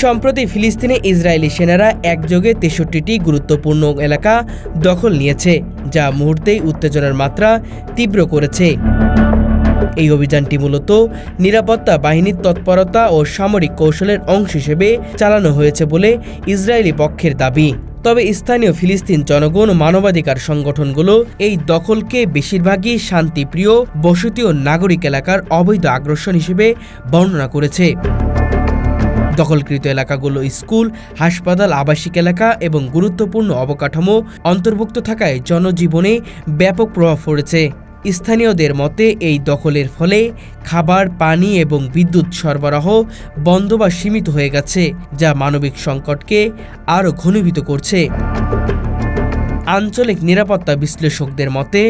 সম্প্রতি ফিলিস্তিনে ইসরায়েলি সেনারা একযোগে ৬৩টি গুরুত্বপূর্ণ এলাকা দখল নিয়েছে, যা মুহূর্তেই উত্তেজনার মাত্রা তীব্র করেছে। এই অভিযানটি মূলত নিরাপত্তা বাহিনীর তৎপরতা ও সামরিক কৌশলের অংশ হিসেবে চালানো হয়েছে বলে ইসরায়েলি পক্ষের দাবি। তবে স্থানীয় ফিলিস্তিন জনগণ ও মানবাধিকার সংগঠনগুলো এই দখলকে বেশিরভাগই শান্তিপ্রিয় বসতি ও নাগরিক এলাকার অবৈধ আগ্রাসন হিসেবে বর্ণনা করেছে। দখলকৃত এলাকাগুলো স্কুল, হাসপাতাল, আবাসিক এলাকা এবং গুরুত্বপূর্ণ অবকাঠামো অন্তর্ভুক্ত থাকায় জনজীবনে ব্যাপক প্রভাব পড়েছে। স্থানীয়দের মতে এই দখলের ফলে খাবার, পানি এবং বিদ্যুৎ সরবরাহ বন্ধ বা সীমিত হয়ে গেছে, যা মানবিক সংকটকে আরও ঘনীভূত করছে। আঞ্চলিক নিরাপত্তা বিশ্লেষকদের মতে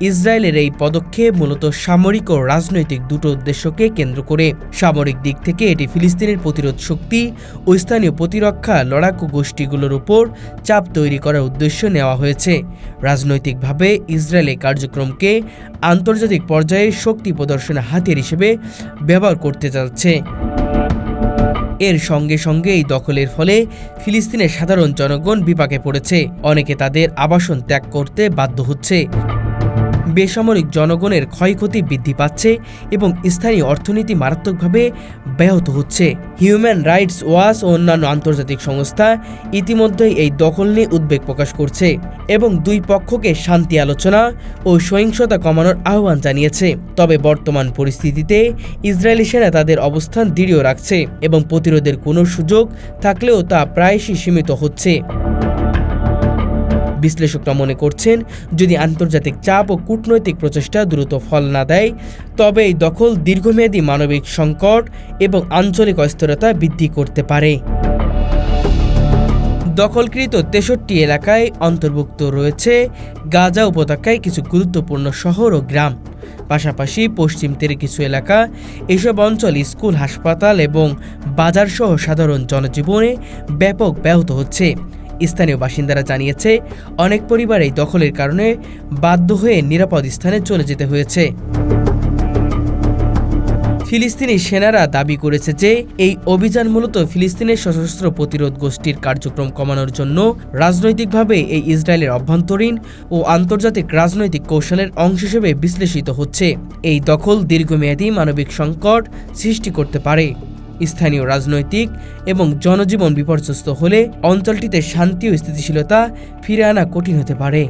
ইসরায়েলের এই পদক্ষেপ মূলত সামরিক ও রাজনৈতিক দুটো উদ্দেশ্যকে কেন্দ্র করে। সামরিক দিক থেকে এটি ফিলিস্তিনের প্রতিরোধ শক্তি ও স্থানীয় প্রতিরক্ষা লড়াকু গোষ্ঠীগুলোর উপর চাপ তৈরি করার উদ্দেশ্য নেওয়া হয়েছে। রাজনৈতিকভাবে ইসরায়েলের কার্যক্রমকে আন্তর্জাতিক পর্যায়ে শক্তি প্রদর্শনের হাতিয়ার হিসেবে ব্যবহার করতে যাচ্ছে। এর সঙ্গে সঙ্গে এই দখলের ফলে ফিলিস্তিনের সাধারণ জনগণ বিপাকে পড়েছে। অনেকে তাদের আবাসন ত্যাগ করতে বাধ্য হচ্ছে। বেসামরিক জনগণের ক্ষয়ক্ষতি বৃদ্ধি পাচ্ছে এবং স্থানীয় অর্থনীতি মারাত্মকভাবে ব্যাহত হচ্ছে। হিউম্যান রাইটস ওয়াচ ও অন্যান্য আন্তর্জাতিক সংস্থা ইতিমধ্যেই এই দখল নিয়ে উদ্বেগ প্রকাশ করছে এবং দুই পক্ষকে শান্তি আলোচনা ও সহিংসতা কমানোর আহ্বান জানিয়েছে। তবে বর্তমান পরিস্থিতিতে ইসরায়েলি সেনা তাদের অবস্থান দৃঢ় রাখছে এবং প্রতিরোধের কোনো সুযোগ থাকলেও তা প্রায়শই সীমিত হচ্ছে। বিশ্লেষকরা মনে করছেন, যদি আন্তর্জাতিক চাপ ও কূটনৈতিক প্রচেষ্টা দ্রুত ফল না দেয়, তবে এই দখল দীর্ঘমেয়াদী মানবিক সংকট এবং আঞ্চলিক অস্থিরতা বৃদ্ধি করতে পারে। দখলকৃত ৬৩ এলাকায় অন্তর্ভুক্ত রয়েছে গাজা উপত্যকায় কিছু গুরুত্বপূর্ণ শহর ও গ্রাম, পাশাপাশি পশ্চিম তীরে কিছু এলাকা। এসব অঞ্চল স্কুল, হাসপাতাল এবং বাজারসহ সাধারণ জনজীবনে ব্যাপক ব্যাহত হচ্ছে। স্থানীয় বাসিন্দারা জানিয়েছে, অনেক পরিবার এই দখলের কারণে বাধ্য হয়ে নিরাপদ স্থানে চলে যেতে হয়েছে। ফিলিস্তিনি সেনারা দাবি করেছে যে এই অভিযান মূলত ফিলিস্তিনের সশস্ত্র প্রতিরোধ গোষ্ঠীর কার্যক্রম কমানোর জন্য রাজনৈতিকভাবে এই ইসরায়েলের অভ্যন্তরীণ ও আন্তর্জাতিক রাজনৈতিক কৌশলের অংশ হিসেবে বিশ্লেষিত হচ্ছে। এই দখল দীর্ঘমেয়াদী মানবিক সংকট সৃষ্টি করতে পারে। স্থানীয় রাজনৈতিক এবং জনজীবন বিপর্যস্ত হলে অঞ্চলটিতে শান্তি ও স্থিতিশীলতা ফিরে আনা কঠিন হতে পারে।